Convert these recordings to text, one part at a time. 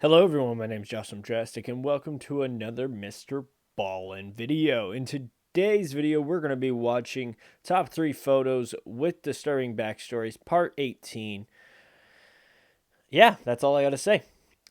Hello everyone, my name is JoshJrumJrastic and welcome to another MrBallen video. In today's video, we're going to be watching Top 3 Photos with Disturbing Backstories, Part 18. Yeah, that's all I got to say.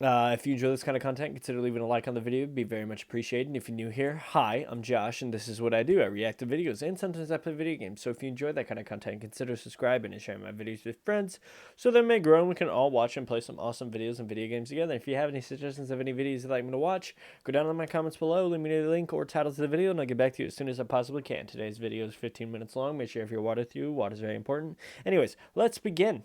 If you enjoy this kind of content, consider leaving a like on the video. It'd be very much appreciated. And if you're new here, hi, I'm Josh, and this is what I do. I react to videos, and sometimes I play video games. So if you enjoy that kind of content, consider subscribing and sharing my videos with friends so they may grow and we can all watch and play some awesome videos and video games together. If you have any suggestions of any videos you'd like me to watch, go down in my comments below, leave me a link or title to the video, and I'll get back to you as soon as I possibly can. Today's video is 15 minutes long. Make sure you have your water through. Water is very important. Anyways, let's begin.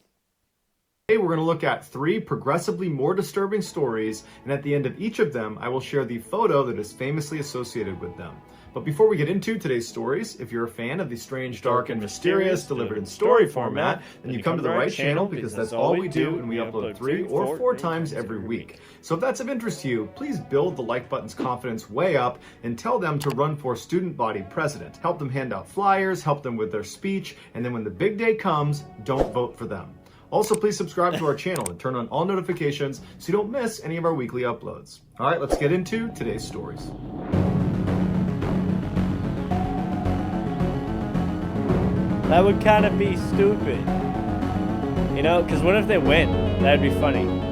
Today we're going to look at 3 progressively more disturbing stories, and at the end of each of them, I will share the photo that is famously associated with them. But before we get into today's stories, if you're a fan of the strange, dark, and mysterious delivered in story format, then you come to the right channel because that's all we do, and we upload 3 or 4 times every week. So if that's of interest to you, please build the like button's confidence way up and tell them to run for student body president. Help them hand out flyers, help them with their speech, and then when the big day comes, don't vote for them. Also, please subscribe to our channel and turn on all notifications so you don't miss any of our weekly uploads. All right, let's get into today's stories. That would kind of be stupid. You know, because what if they win? That'd be funny.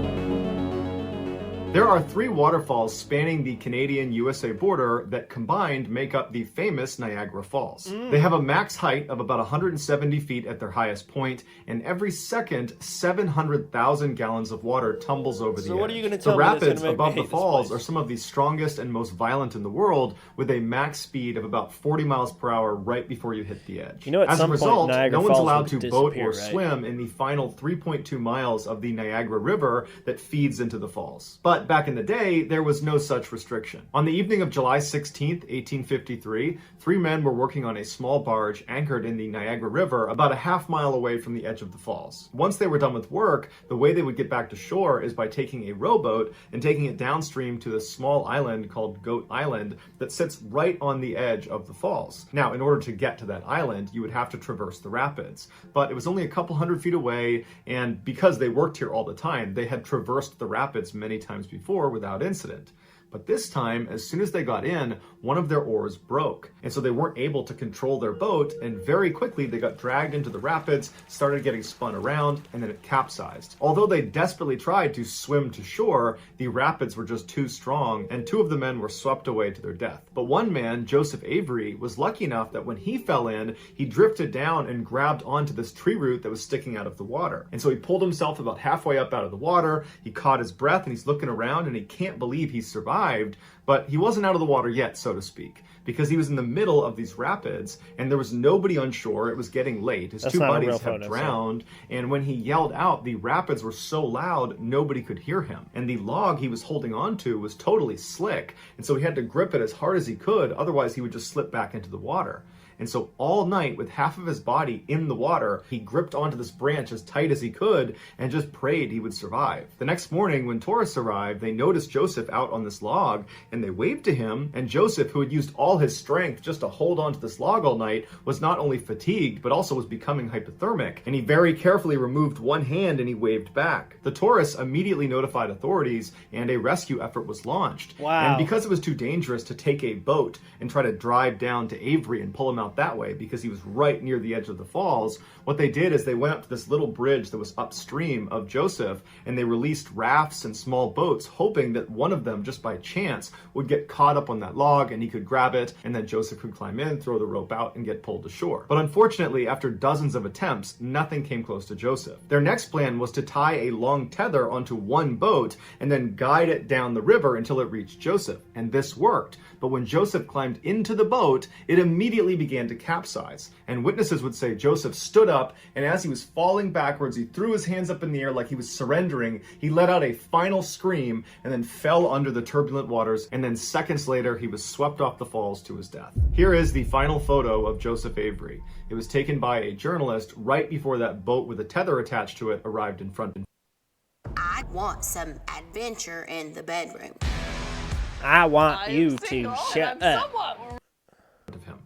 There are 3 waterfalls spanning the Canadian-USA border that combined make up the famous Niagara Falls. They have a max height of about 170 feet at their highest point, and every second, 700,000 gallons of water tumbles over the edge. So what are you going to tell me? The rapids above the falls are some of the strongest and most violent in the world, with a max speed of about 40 miles per hour right before you hit the edge. You know, as a result, no one's allowed to boat or right? swim in the final 3.2 miles of the Niagara River that feeds into the falls. But back in the day, there was no such restriction. On the evening of July 16th, 1853, 3 men were working on a small barge anchored in the Niagara River about a half-mile away from the edge of the falls. Once they were done with work, the way they would get back to shore is by taking a rowboat and taking it downstream to this small island called Goat Island that sits right on the edge of the falls. Now, in order to get to that island, you would have to traverse the rapids. But it was only a couple hundred feet away, and because they worked here all the time, they had traversed the rapids many times before without incident. But this time, as soon as they got in, one of their oars broke. And so they weren't able to control their boat, and very quickly they got dragged into the rapids, started getting spun around, and then it capsized. Although they desperately tried to swim to shore, the rapids were just too strong, and 2 of the men were swept away to their death. But one man, Joseph Avery, was lucky enough that when he fell in, he drifted down and grabbed onto this tree root that was sticking out of the water. And so he pulled himself about halfway up out of the water, he caught his breath, and he's looking around, and he can't believe he survived. But he wasn't out of the water yet, so to speak, because he was in the middle of these rapids and there was nobody on shore. It was getting late. His 2 buddies had drowned, and when he yelled out, the rapids were so loud nobody could hear him. And the log he was holding on to was totally slick, and so he had to grip it as hard as he could, otherwise he would just slip back into the water. And so all night, with half of his body in the water, he gripped onto this branch as tight as he could and just prayed he would survive. The next morning, when tourists arrived, they noticed Joseph out on this log, and they waved to him, and Joseph, who had used all his strength just to hold onto this log all night, was not only fatigued, but also was becoming hypothermic, and he very carefully removed one hand and he waved back. The tourists immediately notified authorities, and a rescue effort was launched. Wow. And because it was too dangerous to take a boat and try to drive down to Avery and pull him out that way because he was right near the edge of the falls, what they did is they went up to this little bridge that was upstream of Joseph, and they released rafts and small boats, hoping that one of them, just by chance, would get caught up on that log and he could grab it, and then Joseph could climb in, throw the rope out, and get pulled to shore. But unfortunately, after dozens of attempts, nothing came close to Joseph. Their next plan was to tie a long tether onto one boat and then guide it down the river until it reached Joseph, and this worked. But when Joseph climbed into the boat, it immediately began to capsize. And witnesses would say Joseph stood up, and as he was falling backwards, he threw his hands up in the air like he was surrendering. He let out a final scream and then fell under the turbulent waters, and then seconds later, he was swept off the falls to his death. Here is the final photo of Joseph Avery. It was taken by a journalist right before that boat with a tether attached to it arrived in front. I want some adventure in the bedroom. I want you to shut up. Of him.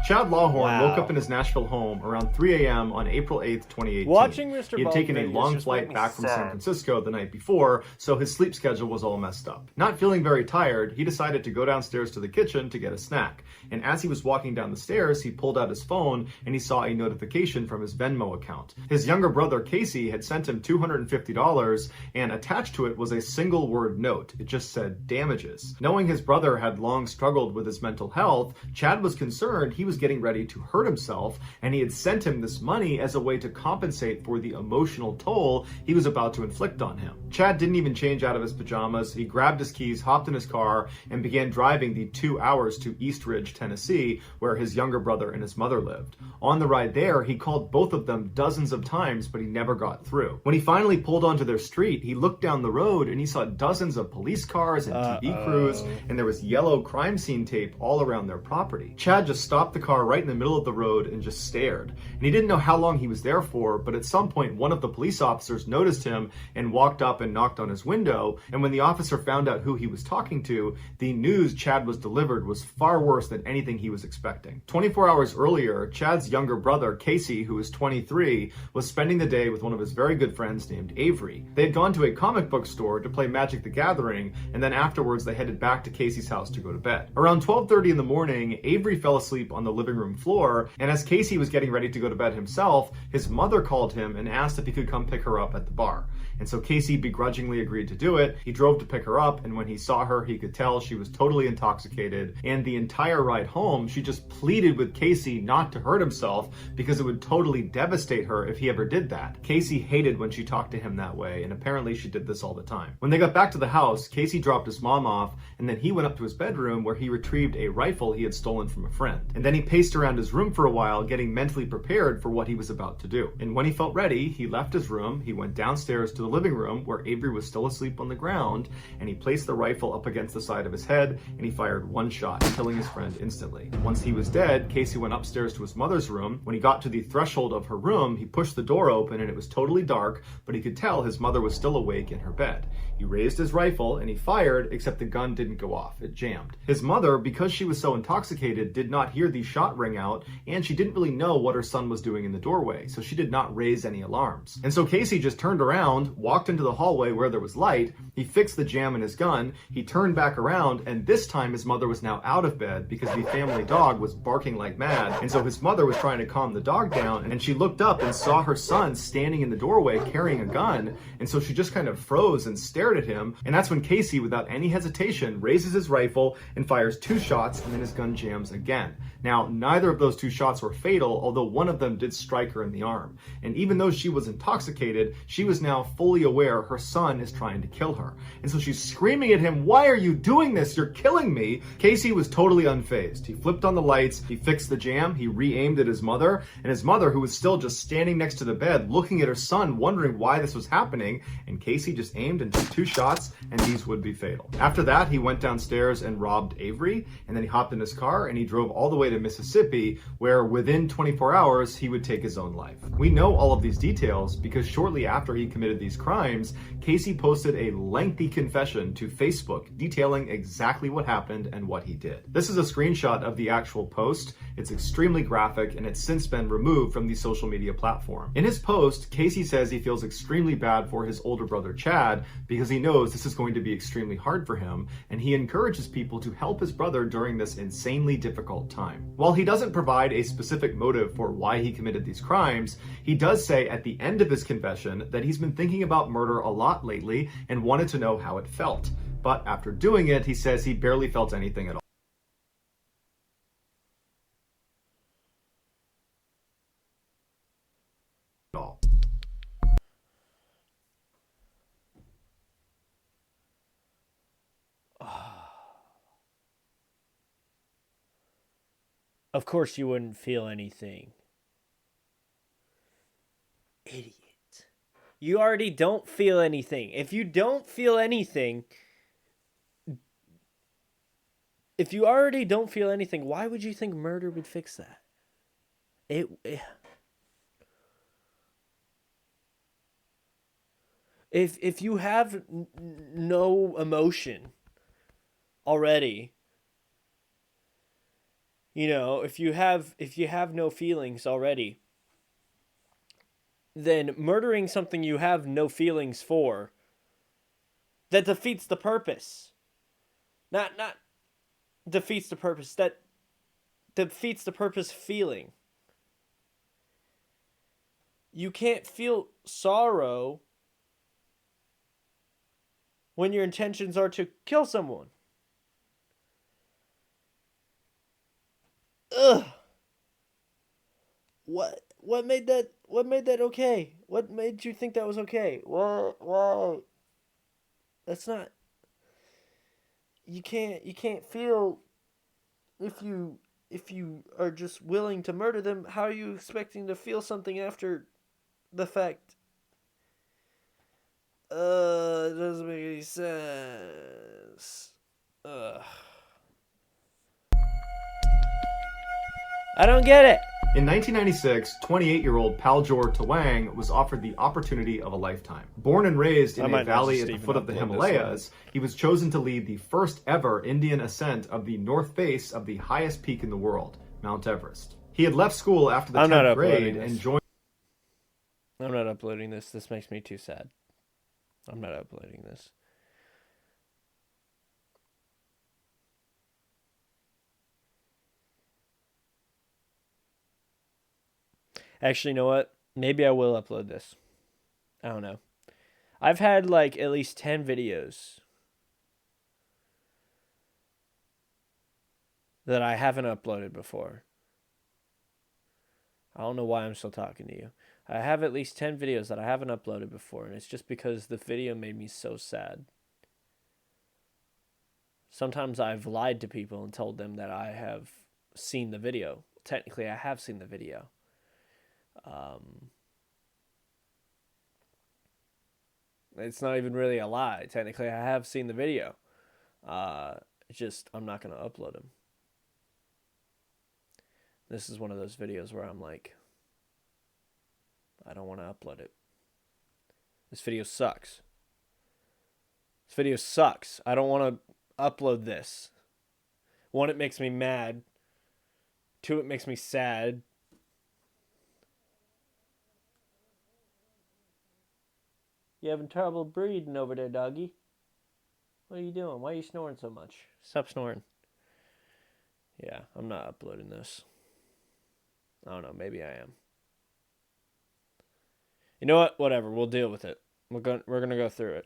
Chad Lawhorn Wow. woke up in his Nashville home around 3 a.m. on April 8th, 2018. Watching Mr. He had Ballen taken a videos long just flight make me back from San sad. Francisco the night before, so his sleep schedule was all messed up. Not feeling very tired, he decided to go downstairs to the kitchen to get a snack. And as he was walking down the stairs, he pulled out his phone and he saw a notification from his Venmo account. His younger brother, Casey, had sent him $250, and attached to it was a single word note. It just said, "damages." Knowing his brother had long struggled with his mental health, Chad was concerned he was getting ready to hurt himself, and he had sent him this money as a way to compensate for the emotional toll he was about to inflict on him. Chad didn't even change out of his pajamas. He grabbed his keys, hopped in his car, and began driving the 2 hours to East Ridge, Tennessee, where his younger brother and his mother lived. On the ride there, he called both of them dozens of times, but he never got through. When he finally pulled onto their street, he looked down the road and he saw dozens of police cars and TV crews, and there was yellow crime scene tape all around their property. Chad just stopped the car right in the middle of the road and just stared. And he didn't know how long he was there for, but at some point one of the police officers noticed him and walked up and knocked on his window. And when the officer found out who he was talking to, the news Chad was delivered was far worse than anything he was expecting. 24 hours earlier, Chad's younger brother, Casey, who was 23, was spending the day with one of his very good friends named Avery. They had gone to a comic book store to play Magic the Gathering, and then afterwards they headed back to Casey's house to go to bed. Around 12:30 in the morning, Avery fell asleep on the living room floor, and as Casey was getting ready to go to bed himself, his mother called him and asked if he could come pick her up at the bar. And so Casey begrudgingly agreed to do it. He drove to pick her up, and when he saw her, he could tell she was totally intoxicated. And the entire ride home, she just pleaded with Casey not to hurt himself because it would totally devastate her if he ever did that. Casey hated when she talked to him that way, and apparently she did this all the time. When they got back to the house, Casey dropped his mom off, and then he went up to his bedroom where he retrieved a rifle he had stolen from a friend. And then he paced around his room for a while, getting mentally prepared for what he was about to do. And when he felt ready, he left his room, he went downstairs to the living room where Avery was still asleep on the ground, and he placed the rifle up against the side of his head, and he fired one shot, killing his friend instantly. Once he was dead, Casey went upstairs to his mother's room. When he got to the threshold of her room, he pushed the door open and it was totally dark, but he could tell his mother was still awake in her bed. He raised his rifle and he fired, except the gun didn't go off. It jammed. His mother, because she was so intoxicated, did not hear the shot ring out, and she didn't really know what her son was doing in the doorway, so she did not raise any alarms. And so Casey just turned around, walked into the hallway where there was light, he fixed the jam in his gun, he turned back around, and this time his mother was now out of bed because the family dog was barking like mad, and so his mother was trying to calm the dog down, and she looked up and saw her son standing in the doorway carrying a gun, and so she just kind of froze and stared at him, and that's when Casey, without any hesitation, raises his rifle and fires 2 shots, and then his gun jams again. Now, neither of those 2 shots were fatal, although one of them did strike her in the arm. And even though she was intoxicated, she was now fully aware her son is trying to kill her. And so she's screaming at him, "Why are you doing this? You're killing me!" Casey was totally unfazed. He flipped on the lights, he fixed the jam, he re-aimed at his mother, and his mother, who was still just standing next to the bed, looking at her son, wondering why this was happening, and Casey just aimed and took 2 shots, and these would be fatal. After that, he went downstairs and robbed Avery, and then he hopped in his car and he drove all the way to Mississippi, where within 24 hours, he would take his own life. We know all of these details because shortly after he committed these crimes, Casey posted a lengthy confession to Facebook detailing exactly what happened and what he did. This is a screenshot of the actual post. It's extremely graphic and it's since been removed from the social media platform. In his post, Casey says he feels extremely bad for his older brother Chad because he knows this is going to be extremely hard for him, and he encourages people to help his brother during this insanely difficult time. While he doesn't provide a specific motive for why he committed these crimes, he does say at the end of his confession that he's been thinking about murder a lot lately and wanted to know how it felt. But after doing it, he says he barely felt anything at all. Of course you wouldn't feel anything. Idiot. You already don't feel anything. If you don't feel anything, why would you think murder would fix that? If you have no emotion already, You know, if you have no feelings already, then murdering something you have no feelings for, that defeats the purpose. Not defeats the purpose. That defeats the purpose feeling. You can't feel sorrow when your intentions are to kill someone. Ugh. What made that okay? What made you think that was okay? Well, that's not. You can't feel if you are just willing to murder them. How are you expecting to feel something after the fact? It doesn't make any sense. I don't get it. In 1996, 28-year-old Paljor Tawang was offered the opportunity of a lifetime. Born and raised in a valley at the foot of the Himalayas, he was chosen to lead the first ever Indian ascent of the north face of the highest peak in the world, Mount Everest. He had left school after the 10th grade and joined... I'm not uploading this. This makes me too sad. I'm not uploading this. Actually, you know what? Maybe I will upload this. I don't know. I've had like at least 10 videos that I haven't uploaded before. I don't know why I'm still talking to you. I have at least 10 videos that I haven't uploaded before, and it's just because the video made me so sad. Sometimes I've lied to people and told them that I have seen the video. Technically, I have seen the video. It's not even really a lie. Technically, I have seen the video. It's just, I'm not going to upload them. This is one of those videos where I'm like, I don't want to upload it. This video sucks. This video sucks. I don't want to upload this. 1, it makes me mad. 2, it makes me sad. You having trouble breathing over there, doggy? What are you doing? Why are you snoring so much? Stop snoring. Yeah, I'm not uploading this. I don't know. Maybe I am. You know what? Whatever. We'll deal with it. We're gonna go through it.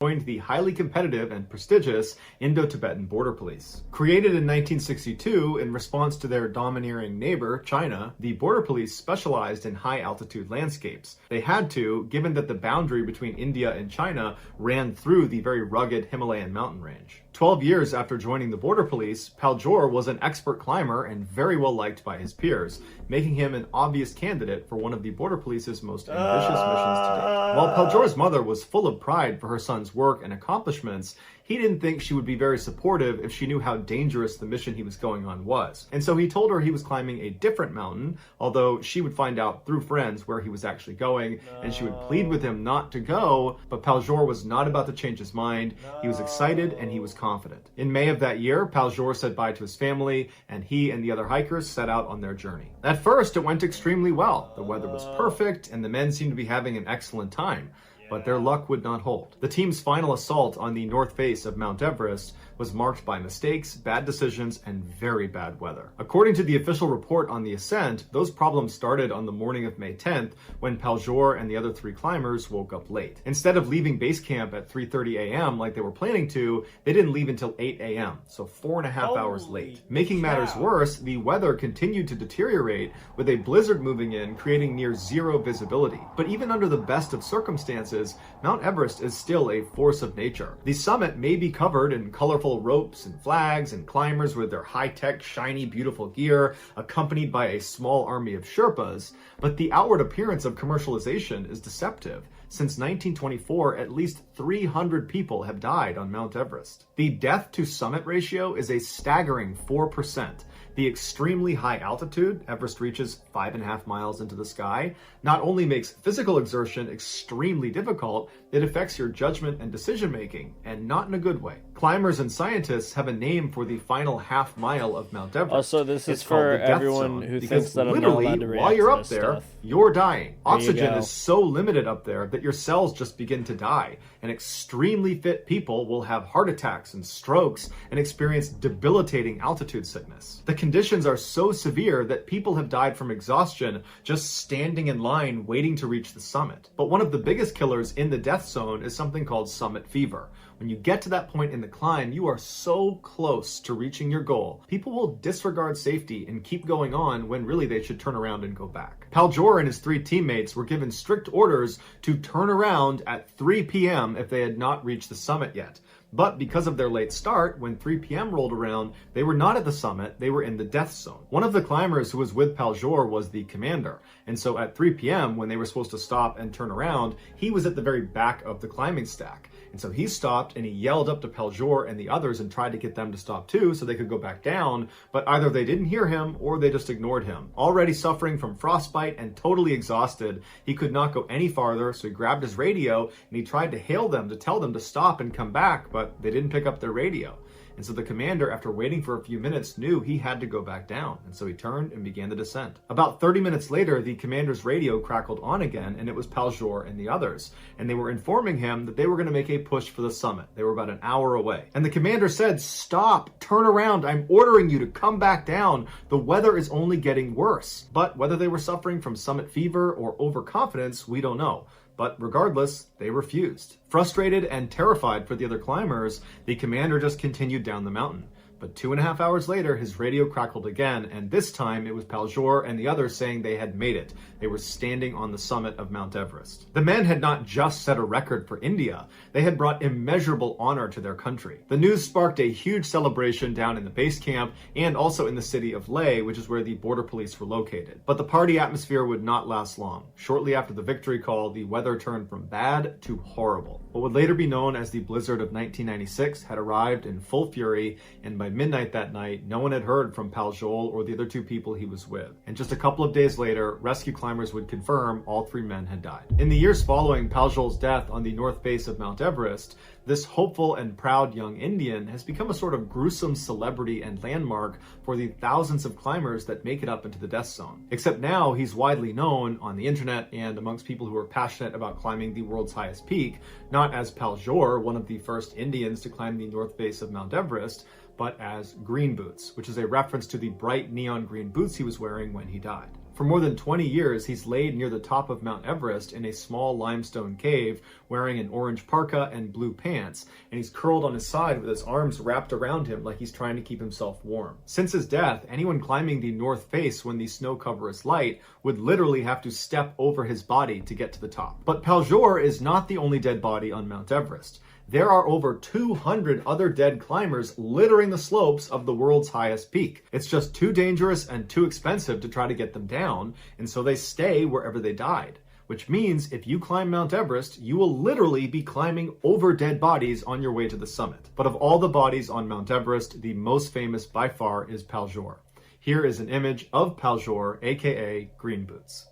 Joined the highly competitive and prestigious Indo-Tibetan Border Police. Created in 1962 in response to their domineering neighbor, China, the Border Police specialized in high-altitude landscapes. They had to, given that the boundary between India and China ran through the very rugged Himalayan mountain range. 12 years after joining the Border Police, Paljor was an expert climber and very well liked by his peers, making him an obvious candidate for one of the Border Police's most ambitious missions to date. While Paljor's mother was full of pride for her son's work and accomplishments, he didn't think she would be very supportive if she knew how dangerous the mission he was going on was. And so he told her he was climbing a different mountain, although she would find out through friends where he was actually going, and she would plead with him not to go, but Paljor was not about to change his mind. He was excited and he was confident. In May of that year, Paljor said bye to his family, and he and the other hikers set out on their journey. At first, it went extremely well. The weather was perfect, and the men seemed to be having an excellent time. But their luck would not hold. The team's final assault on the north face of Mount Everest was marked by mistakes, bad decisions, and very bad weather. According to the official report on the ascent, those problems started on the morning of May 10th when Paljor and the other 3 climbers woke up late. Instead of leaving base camp at 3:30 a.m. like they were planning to, they didn't leave until 8 a.m., so 4.5 hours late. Making matters worse, the weather continued to deteriorate with a blizzard moving in, creating near zero visibility. But even under the best of circumstances, Mount Everest is still a force of nature. The summit may be covered in colorful ropes and flags and climbers with their high-tech, shiny, beautiful gear, accompanied by a small army of Sherpas, but the outward appearance of commercialization is deceptive. Since 1924, at least 300 people have died on Mount Everest. The death-to-summit ratio is a staggering 4%. The extremely high altitude Everest reaches 5.5 miles into the sky not only makes physical exertion extremely difficult, it affects your judgment and decision making, and not in a good way. Climbers and scientists have a name for the final half mile of Mount Everest. Also, this is It's called for the death everyone zone, who because thinks that I'm not literally, allowed to react while you're to up this there, stuff. you're dying. There you Oxygen go. is so limited up there that your cells just begin to die, and extremely fit people will have heart attacks and strokes and experience debilitating altitude sickness. The conditions are so severe that people have died from exhaustion just standing in line waiting to reach the summit. But one of the biggest killers in the death zone is something called summit fever. When you get to that point in the climb, you are so close to reaching your goal. People will disregard safety and keep going on when really they should turn around and go back. Paljor and his 3 teammates were given strict orders to turn around at 3 p.m. if they had not reached the summit yet. But because of their late start, when 3 p.m. rolled around, they were not at the summit, they were in the death zone. One of the climbers who was with Paljor was the commander, and so at 3 p.m. when they were supposed to stop and turn around, he was at the very back of the climbing stack. And so he stopped and he yelled up to Paljor and the others and tried to get them to stop too so they could go back down, but either they didn't hear him or they just ignored him. Already suffering from frostbite and totally exhausted, he could not go any farther, so he grabbed his radio and he tried to hail them to tell them to stop and come back, but they didn't pick up their radio. And so the commander, after waiting for a few minutes, knew he had to go back down, and so he turned and began the descent. About 30 minutes later, the commander's radio crackled on again, and it was Paljor and the others, and they were informing him that they were going to make a push for the summit. They were about an hour away. And the commander said, "Stop, turn around, I'm ordering you to come back down. The weather is only getting worse." But whether they were suffering from summit fever or overconfidence, we don't know. But regardless, they refused. Frustrated and terrified for the other climbers, the commander just continued down the mountain. But 2.5 hours later, his radio crackled again, and this time it was Paljor and the others saying they had made it. They were standing on the summit of Mount Everest. The men had not just set a record for India, they had brought immeasurable honor to their country. The news sparked a huge celebration down in the base camp and also in the city of Leh, which is where the border police were located. But the party atmosphere would not last long. Shortly after the victory call, the weather turned from bad to horrible. What would later be known as the blizzard of 1996 had arrived in full fury, and by midnight that night, no one had heard from Paljol or the other 2 people he was with. And just a couple of days later, rescue climbers would confirm all 3 men had died. In the years following Paljol's death on the north base of Mount Everest, this hopeful and proud young Indian has become a sort of gruesome celebrity and landmark for the thousands of climbers that make it up into the death zone. Except now he's widely known on the internet and amongst people who are passionate about climbing the world's highest peak, not as Paljor, one of the first Indians to climb the north base of Mount Everest, but as Green Boots, which is a reference to the bright neon green boots he was wearing when he died. For more than 20 years, he's laid near the top of Mount Everest in a small limestone cave, wearing an orange parka and blue pants, and he's curled on his side with his arms wrapped around him like he's trying to keep himself warm. Since his death, anyone climbing the north face when the snow cover is light would literally have to step over his body to get to the top. But Paljor is not the only dead body on Mount Everest. There are over 200 other dead climbers littering the slopes of the world's highest peak. It's just too dangerous and too expensive to try to get them down, and so they stay wherever they died. Which means if you climb Mount Everest, you will literally be climbing over dead bodies on your way to the summit. But of all the bodies on Mount Everest, the most famous by far is Paljor. Here is an image of Paljor, aka Green Boots.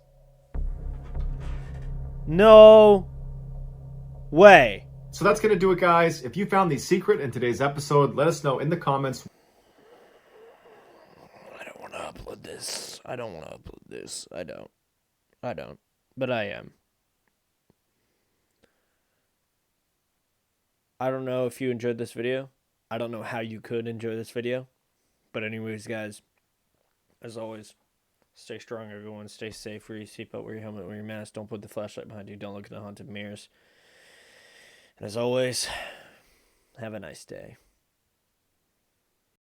No way. So that's going to do it, guys. If you found the secret in today's episode, let us know in the comments. I don't want to upload this. I don't. But I am. I don't know if you enjoyed this video. I don't know how you could enjoy this video. But anyways, guys, as always, stay strong, everyone. Stay safe. Wear your seatbelt, wear your helmet, wear your mask. Don't put the flashlight behind you. Don't look in the haunted mirrors. And as always, have a nice day.